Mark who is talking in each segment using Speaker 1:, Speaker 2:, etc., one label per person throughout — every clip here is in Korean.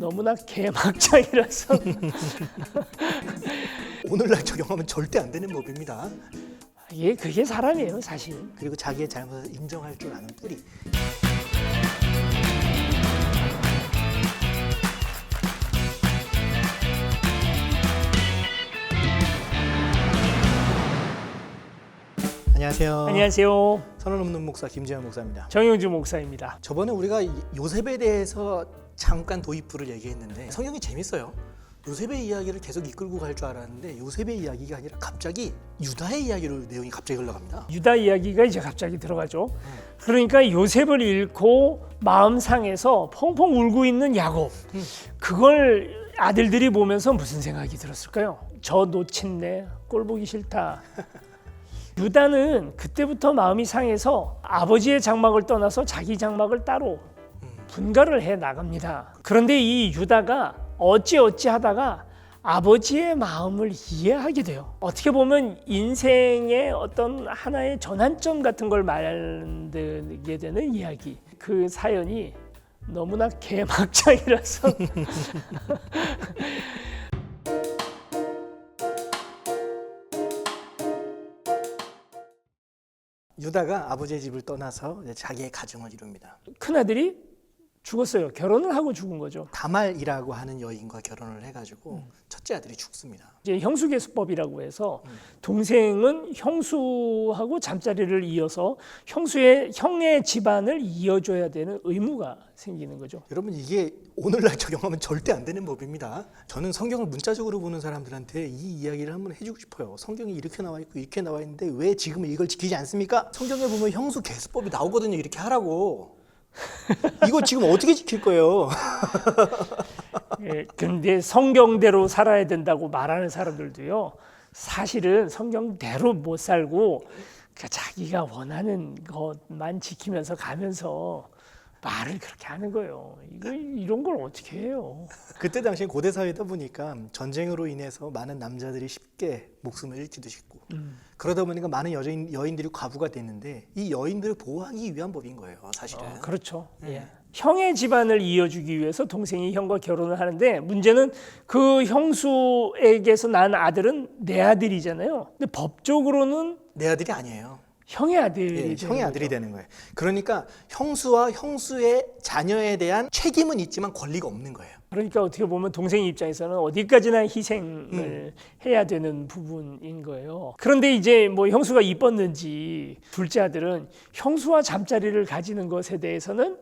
Speaker 1: 너무나 개막장이라서
Speaker 2: 오늘날 적용하면 절대 안 되는 법입니다.
Speaker 1: 그게 사람이에요, 사실.
Speaker 2: 그리고 자기의 잘못을 인정할 줄 아는 뿌리. 안녕하세요.
Speaker 1: 안녕하세요.
Speaker 2: 선언 없는 목사 김재현 목사입니다.
Speaker 1: 정영주 목사입니다.
Speaker 2: 저번에 우리가 요셉에 대해서 잠깐 도입부를 얘기했는데 성경이 재밌어요. 요셉의 이야기를 계속 이끌고 갈 줄 알았는데 요셉의 이야기가 아니라 갑자기 유다의 이야기로 내용이 갑자기 흘러갑니다.
Speaker 1: 유다 이야기가 이제 갑자기 들어가죠. 그러니까 요셉을 잃고 마음 상해서 펑펑 울고 있는 야곱. 그걸 아들들이 보면서 무슨 생각이 들었을까요? 저 놓친네, 꼴 보기 싫다. 유다는 그때부터 마음이 상해서 아버지의 장막을 떠나서 자기 장막을 따로 분가를 해 나갑니다. 그런데 이 유다가 어찌 하다가 아버지의 마음을 이해하게 돼요. 어떻게 보면 인생의 어떤 하나의 전환점 같은 걸 만들게 되는 이야기. 그 사연이 너무나 개막장이라서
Speaker 2: 유다가 아버지의 집을 떠나서 이제 자기의 가정을 이룹니다.
Speaker 1: 큰아들이 죽었어요. 결혼을 하고 죽은 거죠.
Speaker 2: 다말이라고 하는 여인과 결혼을 해가지고 첫째 아들이 죽습니다.
Speaker 1: 이제 형수계수법이라고 해서 동생은 형수하고 잠자리를 이어서 형의 집안을 이어줘야 되는 의무가 생기는 거죠.
Speaker 2: 여러분 이게 오늘날 적용하면 절대 안 되는 법입니다. 저는 성경을 문자적으로 보는 사람들한테 이 이야기를 한번 해주고 싶어요. 성경이 이렇게 나와 있고 이렇게 나와 있는데 왜 지금 이걸 지키지 않습니까? 성경에 보면 형수계수법이 나오거든요. 이렇게 하라고. 이거 지금 어떻게 지킬 거예요?
Speaker 1: 근데 성경대로 살아야 된다고 말하는 사람들도요. 사실은 성경대로 못 살고 자기가 원하는 것만 지키면서 가면서 말을 그렇게 하는 거예요. 이런 걸 어떻게 해요?
Speaker 2: 그때 당시 고대 사회다 보니까 전쟁으로 인해서 많은 남자들이 쉽게 목숨을 잃기도 쉽고 그러다 보니까 많은 여인들이 과부가 됐는데 이 여인들을 보호하기 위한 법인 거예요, 사실은.
Speaker 1: 그렇죠. 예. 형의 집안을 이어주기 위해서 동생이 형과 결혼을 하는데 문제는 그 형수에게서 난 아들은 내 아들이잖아요. 근데 법적으로는
Speaker 2: 내 아들이 아니에요.
Speaker 1: 형의 아들이
Speaker 2: 형의 아들이 되는 거예요. 그러니까 형수와 형수의 자녀에 대한 책임은 있지만 권리가 없는 거예요.
Speaker 1: 그러니까 어떻게 보면 동생 입장에서는 어디까지나 희생을 해야 되는 부분인 거예요. 그런데 이제 뭐 형수가 이뻤는지 둘째 아들은 형수와 잠자리를 가지는 것에 대해서는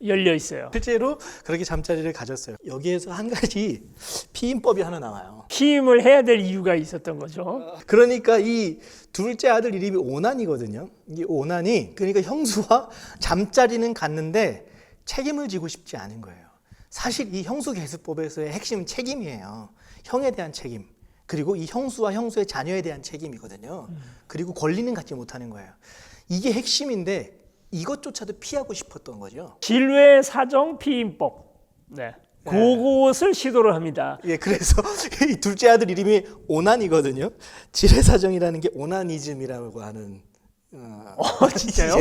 Speaker 1: 열려 있어요.
Speaker 2: 실제로 그렇게 잠자리를 가졌어요. 여기에서 한 가지 피임법이 하나 나와요.
Speaker 1: 피임을 해야 될 이유가 있었던 거죠.
Speaker 2: 그러니까 이 둘째 아들 이름이 오난이거든요. 이 오난이 그러니까 형수와 잠자리는 갔는데 책임을 지고 싶지 않은 거예요. 사실 이 형수계수법에서의 핵심은 책임이에요. 형에 대한 책임. 그리고 이 형수와 형수의 자녀에 대한 책임이거든요. 그리고 권리는 갖지 못하는 거예요. 이게 핵심인데 이것조차도 피하고 싶었던 거죠.
Speaker 1: 질외 사정 피임법. 네. 그것을 시도를 합니다.
Speaker 2: 예, 그래서 이 둘째 아들 이름이 오난이거든요. 지레사정이라는 게 오나니즘이라고 하는.
Speaker 1: 진짜요?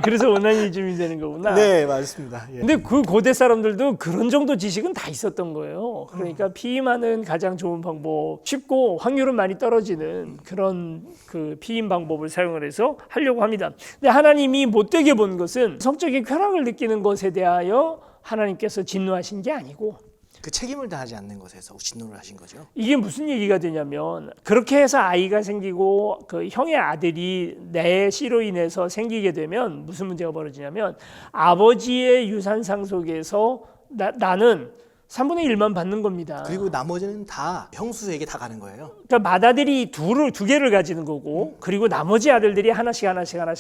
Speaker 1: 그래서 오나니즘이 되는 거구나.
Speaker 2: 네, 맞습니다. 예.
Speaker 1: 근데 그 고대 사람들도 그런 정도 지식은 다 있었던 거예요. 그러니까 피임하는 가장 좋은 방법, 쉽고 확률은 많이 떨어지는 그런 그 피임 방법을 사용을 해서 하려고 합니다. 근데 하나님이 못되게 본 것은 성적인 쾌락을 느끼는 것에 대하여 하나님께서 진노하신 게 아니고
Speaker 2: 그 책임을 다하지 않는 것에서 진노를 하신 거죠.
Speaker 1: 이게 무슨 얘기가 되냐면 그렇게 해서 아이가 생기고 그 형의 아들이 내 씨로 인해서 생기게 되면 무슨 문제가 벌어지냐면 아버지의 유산 상속에서 나는 3분의 1만 받는 겁니다.
Speaker 2: 그리고 나머지는 다 형수에게 다 가는 거예요.
Speaker 1: 그러니까 맏아들이 두 개를 가지는 거고 그리고 나머지 아들들이 하나씩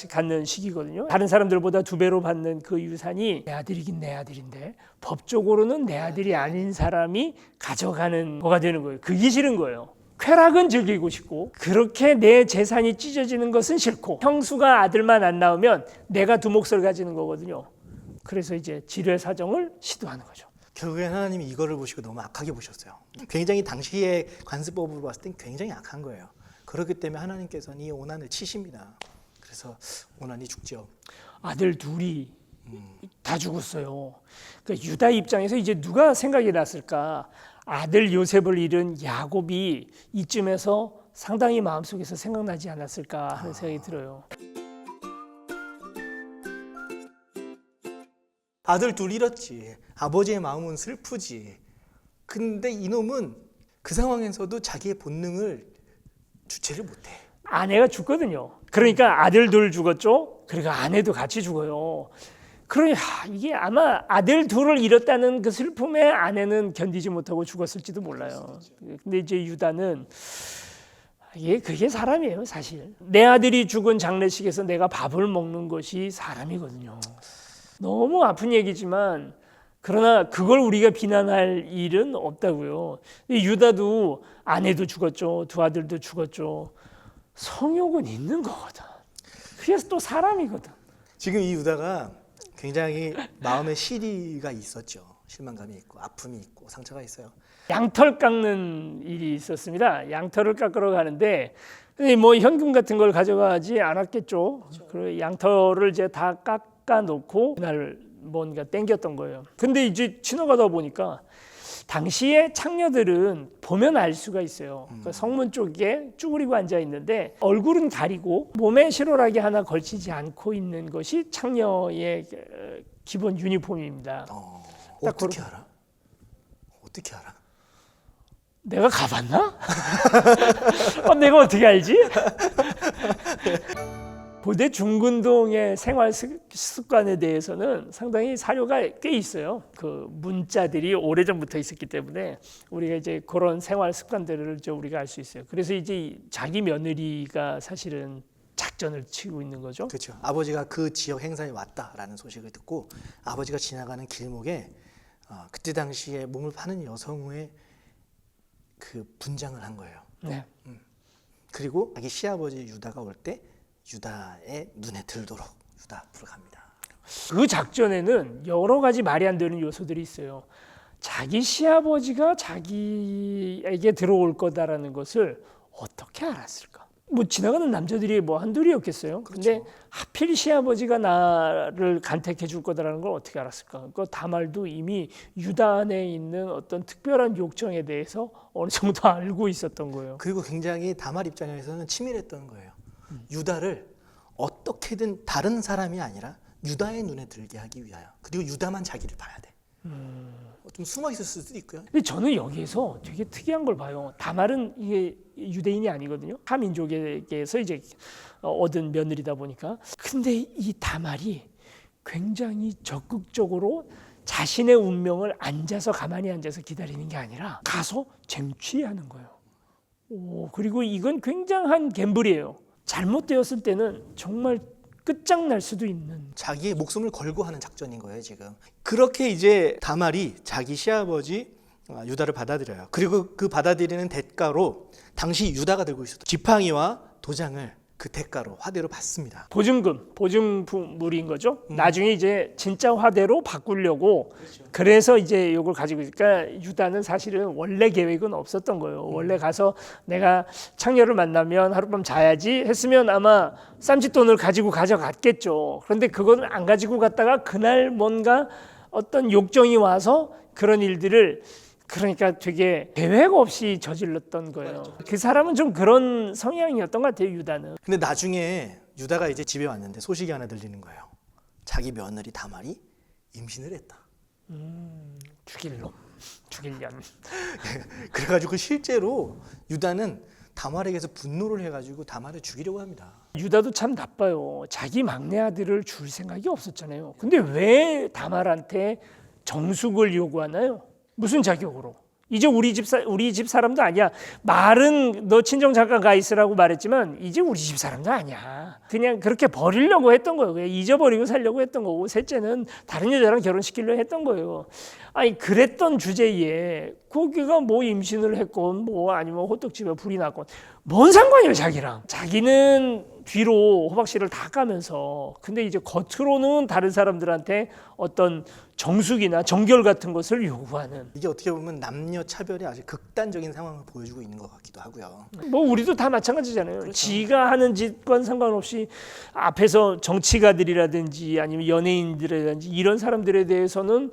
Speaker 1: 갖는 시기거든요. 다른 사람들보다 2배로 받는 그 유산이 내 아들이긴 내 아들인데 법적으로는 내 아들이 아닌 사람이 가져가는 거가 되는 거예요. 그게 싫은 거예요. 쾌락은 즐기고 싶고 그렇게 내 재산이 찢어지는 것은 싫고 형수가 아들만 안 낳으면 내가 두 몫을 가지는 거거든요. 그래서 이제 지뢰 사정을 시도하는 거죠.
Speaker 2: 결국에 하나님이 이거를 보시고 너무 악하게 보셨어요. 굉장히 당시의 관습법으로 봤을 땐 굉장히 악한 거예요. 그렇기 때문에 하나님께서는 이 오난을 치십니다. 그래서 오난이 죽죠.
Speaker 1: 아들 둘이 다 죽었어요. 그러니까 유다 입장에서 이제 누가 생각이 났을까? 아들 요셉을 잃은 야곱이 이쯤에서 상당히 마음속에서 생각나지 않았을까 하는 생각이 들어요.
Speaker 2: 아들 둘 잃었지. 아버지의 마음은 슬프지. 근데 이놈은 그 상황에서도 자기의 본능을 주체를 못해.
Speaker 1: 아내가 죽거든요. 그러니까 아들 둘 죽었죠. 그러니까 아내도 같이 죽어요. 그러니까 이게 아마 아들 둘을 잃었다는 그 슬픔에 아내는 견디지 못하고 죽었을지도 몰라요. 근데 이제 유다는 그게 사람이에요, 사실. 내 아들이 죽은 장례식에서 내가 밥을 먹는 것이 사람이거든요. 너무 아픈 얘기지만 그러나 그걸 우리가 비난할 일은 없다고요. 유다도 아내도 죽었죠. 두 아들도 죽었죠. 성욕은 있는 거거든. 그래서 또 사람이거든.
Speaker 2: 지금 이 유다가 굉장히 마음에 시리가 있었죠. 실망감이 있고 아픔이 있고 상처가 있어요.
Speaker 1: 양털 깎는 일이 있었습니다. 양털을 깎으러 가는데 뭐 현금 같은 걸 가져가지 않았겠죠. 그리고 양털을 이제 다 깎아 놓고 그날 뭔가 땡겼던 거예요. 근데 이제 지나가다 보니까 당시에 창녀들은 보면 알 수가 있어요. 그 성문 쪽에 쭈그리고 앉아 있는데 얼굴은 가리고 몸에 실오라기 하나 걸치지 않고 있는 것이 창녀의 기본 유니폼입니다.
Speaker 2: 어떻게 알아? 어떻게 알아?
Speaker 1: 내가 가봤나? 내가 어떻게 알지? 고대 중근동의 생활 습관에 대해서는 상당히 사료가 꽤 있어요. 그 문자들이 오래전부터 있었기 때문에 우리가 이제 그런 생활 습관들을 우리가 알 수 있어요. 그래서 이제 자기 며느리가 사실은 작전을 치고 있는 거죠.
Speaker 2: 그렇죠. 아버지가 그 지역 행사에 왔다라는 소식을 듣고 아버지가 지나가는 길목에 그때 당시에 몸을 파는 여성의 그 분장을 한 거예요.
Speaker 1: 네.
Speaker 2: 그리고 자기 시아버지 유다가 올 때 유다의 눈에 들도록 유다 앞으로 갑니다.
Speaker 1: 그 작전에는 여러 가지 말이 안 되는 요소들이 있어요. 자기 시아버지가 자기에게 들어올 거다라는 것을 어떻게 알았을까? 뭐 지나가는 남자들이 뭐 한둘이었겠어요. 근데
Speaker 2: 그렇죠.
Speaker 1: 하필 시아버지가 나를 간택해 줄 거다라는 걸 어떻게 알았을까? 그 다말도 이미 유다 안에 있는 어떤 특별한 욕정에 대해서 어느 정도 알고 있었던 거예요.
Speaker 2: 그리고 굉장히 다말 입장에서는 치밀했던 거예요. 유다를 어떻게든 다른 사람이 아니라 유다의 눈에 들게 하기 위하여. 그리고 유다만 자기를 봐야 돼. 좀 숨어 있을 수도 있고요.
Speaker 1: 근데 저는 여기에서 되게 특이한 걸 봐요. 다말은 이게 유대인이 아니거든요. 하민족에게서 이제 얻은 며느리다 보니까. 근데 이 다말이 굉장히 적극적으로 자신의 운명을 가만히 앉아서 기다리는 게 아니라 가서 쟁취하는 거예요. 그리고 이건 굉장한 갬블이에요. 잘못되었을 때는 정말 끝장날 수도 있는.
Speaker 2: 자기의 목숨을 걸고 하는 작전인 거예요, 지금. 그렇게 이제 다말이 자기 시아버지 유다를 받아들여요. 그리고 그 받아들이는 대가로 당시 유다가 들고 있었던 지팡이와 도장을 그 대가로 화대로 받습니다.
Speaker 1: 보증물인 거죠. 나중에 이제 진짜 화대로 바꾸려고 그래서 이제 이걸 가지고 있으니까 유다는 사실은 원래 계획은 없었던 거예요. 원래 가서 내가 창녀를 만나면 하룻밤 자야지 했으면 아마 쌈짓돈을 가지고 가져갔겠죠. 그런데 그거는 안 가지고 갔다가 그날 뭔가 어떤 욕정이 와서 그런 일들을 그러니까 되게 계획 없이 저질렀던 거예요. 그 사람은 좀 그런 성향이었던 것 같아요, 유다는.
Speaker 2: 근데 나중에 유다가 이제 집에 왔는데 소식이 하나 들리는 거예요. 자기 며느리 다말이 임신을 했다.
Speaker 1: 죽일 놈, 죽일 년.
Speaker 2: 그래가지고 실제로 유다는 다말에게서 분노를 해가지고 다말을 죽이려고 합니다.
Speaker 1: 유다도 참 나빠요. 자기 막내 아들을 줄 생각이 없었잖아요. 근데 왜 다말한테 정숙을 요구하나요? 무슨 자격으로? 이제 우리 집 사람도 아니야. 말은 너 친정 잠깐 가 있으라고 말했지만 이제 우리 집 사람도 아니야. 그냥 그렇게 버리려고 했던 거예요. 그냥 잊어버리고 살려고 했던 거고 셋째는 다른 여자랑 결혼시키려고 했던 거예요. 아니 그랬던 주제에 거기가 뭐 임신을 했건 뭐 아니면 호떡집에 불이 났건 뭔 상관이에요 자기랑. 자기는 뒤로 호박씨를 다 까면서 근데 이제 겉으로는 다른 사람들한테 어떤 정숙이나 정결 같은 것을 요구하는.
Speaker 2: 이게 어떻게 보면 남녀 차별의 아주 극단적인 상황을 보여주고 있는 것 같기도 하고요.
Speaker 1: 뭐 우리도 다 마찬가지잖아요.
Speaker 2: 그렇죠.
Speaker 1: 지가 하는 짓과 상관없이 앞에서 정치가들이라든지 아니면 연예인들이라든지 이런 사람들에 대해서는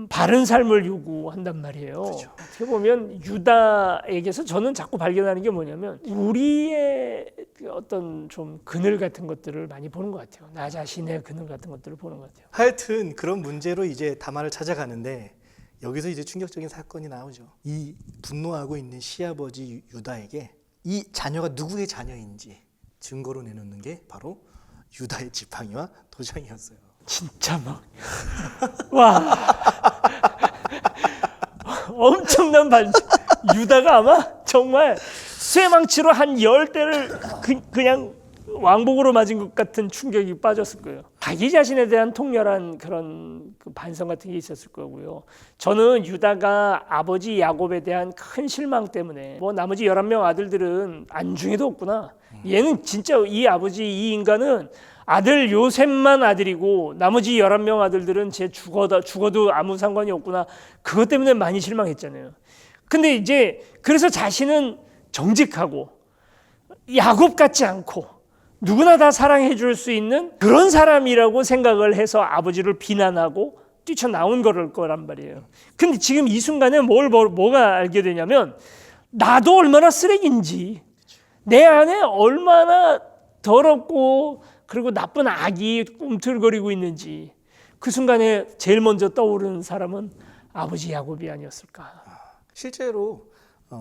Speaker 1: 바른 삶을 요구한단 말이에요.
Speaker 2: 그렇죠.
Speaker 1: 어떻게 보면 유다에게서 저는 자꾸 발견하는 게 뭐냐면 우리의 어떤 좀 그늘 같은 것들을 많이 보는 것 같아요. 나 자신의 그늘 같은 것들을 보는 것 같아요.
Speaker 2: 하여튼 그런 문제로 이제 다말을 찾아가는데 여기서 이제 충격적인 사건이 나오죠. 이 분노하고 있는 시아버지 유다에게 이 자녀가 누구의 자녀인지 증거로 내놓는 게 바로 유다의 지팡이와 도장이었어요.
Speaker 1: 진짜 막 와 엄청난 반전. 유다가 아마 정말 쇠망치로 한 10대를 그냥 왕복으로 맞은 것 같은 충격이 빠졌을 거예요. 자기 자신에 대한 통렬한 그런 그 반성 같은 게 있었을 거고요. 저는 유다가 아버지 야곱에 대한 큰 실망 때문에 뭐 나머지 11명 아들들은 안중에도 없구나. 얘는 진짜 이 아버지 이 인간은 아들 요셉만 아들이고 나머지 11명 아들들은 쟤 죽어도 아무 상관이 없구나. 그것 때문에 많이 실망했잖아요. 근데 이제 그래서 자신은 정직하고 야곱 같지 않고 누구나 다 사랑해 줄 수 있는 그런 사람이라고 생각을 해서 아버지를 비난하고 뛰쳐나온 거란 말이에요. 근데 지금 이 순간에 뭐가 알게 되냐면 나도 얼마나 쓰레기인지 내 안에 얼마나 더럽고 그리고 나쁜 악이 꿈틀거리고 있는지 그 순간에 제일 먼저 떠오르는 사람은 아버지 야곱이 아니었을까.
Speaker 2: 실제로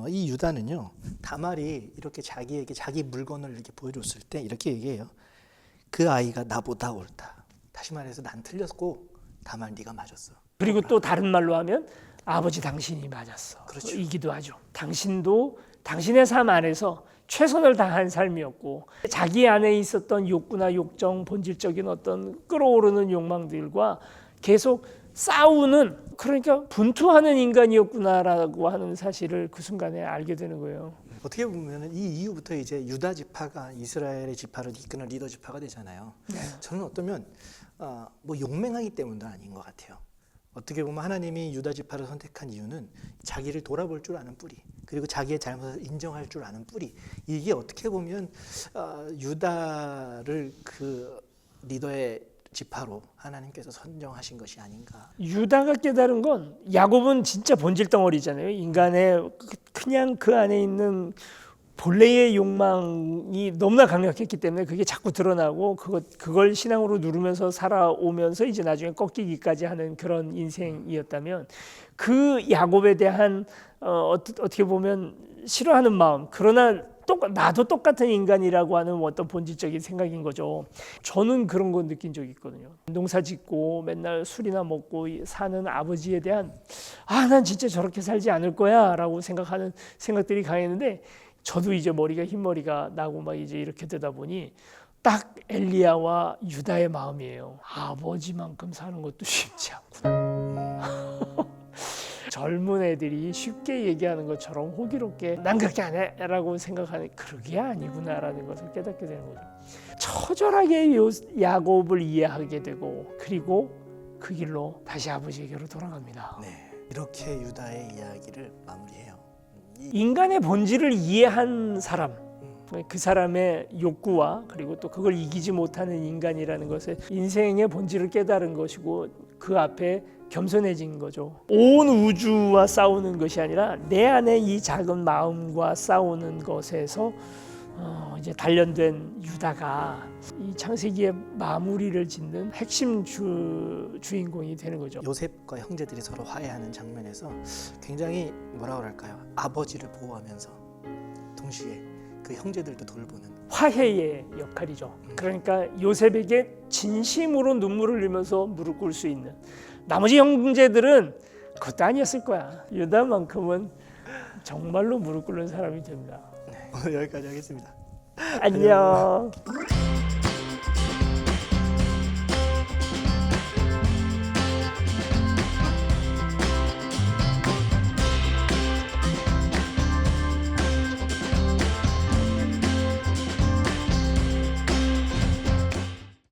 Speaker 2: 이 유다는요, 다말이 이렇게 자기에게 자기 물건을 이렇게 보여줬을 때 이렇게 얘기해요. 그 아이가 나보다 옳다. 다시 말해서 난 틀렸고 다말 네가 맞았어.
Speaker 1: 그리고 또 다른 말로 하면 아버지 당신이 맞았어.
Speaker 2: 그렇죠.
Speaker 1: 이기도 하죠. 당신도 당신의 삶 안에서 최선을 다한 삶이었고 자기 안에 있었던 욕구나 욕정, 본질적인 어떤 끌어오르는 욕망들과 계속 싸우는, 그러니까 분투하는 인간이었구나라고 하는 사실을 그 순간에 알게 되는 거예요.
Speaker 2: 어떻게 보면 이 이후부터 이제 유다 지파가 이스라엘의 지파를 이끄는 리더 지파가 되잖아요. 저는 어쩌면 뭐 용맹하기 때문도 아닌 것 같아요. 어떻게 보면 하나님이 유다 지파를 선택한 이유는 자기를 돌아볼 줄 아는 뿌리, 그리고 자기의 잘못을 인정할 줄 아는 뿌리. 이게 어떻게 보면 유다를 그 리더의 지파로 하나님께서 선정하신 것이 아닌가.
Speaker 1: 유다가 깨달은 건 야곱은 진짜 본질 덩어리잖아요. 인간의 그냥 그 안에 있는 본래의 욕망이 너무나 강력했기 때문에 그게 자꾸 드러나고 그걸 신앙으로 누르면서 살아오면서 이제 나중에 꺾이기까지 하는 그런 인생이었다면 그 야곱에 대한 어떻게 보면 싫어하는 마음, 그러나 나도 똑같은 인간이라고 하는 어떤 본질적인 생각인 거죠. 저는 그런 거 느낀 적이 있거든요. 농사 짓고 맨날 술이나 먹고 사는 아버지에 대한 난 진짜 저렇게 살지 않을 거야 라고 생각하는 생각들이 강했는데, 저도 이제 머리가 흰머리가 나고 막 이제 이렇게 되다 보니 딱 엘리야와 유다의 마음이에요. 아버지만큼 사는 것도 쉽지 않구나. 젊은 애들이 쉽게 얘기하는 것처럼 호기롭게 난 그렇게 안 해라고 생각하는, 그게 아니구나라는 것을 깨닫게 되는 거죠. 처절하게 야곱을 이해하게 되고 그리고 그 길로 다시 아버지에게로 돌아갑니다.
Speaker 2: 네, 이렇게 유다의 이야기를 마무리해요.
Speaker 1: 인간의 본질을 이해한 사람, 그 사람의 욕구와 그리고 또 그걸 이기지 못하는 인간이라는 것을, 인생의 본질을 깨달은 것이고 그 앞에 겸손해진 거죠. 온 우주와 싸우는 것이 아니라 내 안에 이 작은 마음과 싸우는 것에서 이제 단련된 유다가 이 창세기의 마무리를 짓는 핵심 주인공이 되는 거죠.
Speaker 2: 요셉과 형제들이 서로 화해하는 장면에서 굉장히 뭐라 그럴까요? 아버지를 보호하면서 동시에 그 형제들도 돌보는
Speaker 1: 화해의 역할이죠. 그러니까 요셉에게 진심으로 눈물을 흘리면서 무릎 꿇을 수 있는, 나머지 형제들은 그것도 아니었을 거야. 유다만큼은 정말로 무릎 꿇는 사람이 됩니다.
Speaker 2: 오늘 여기까지 하겠습니다.
Speaker 1: 안녕.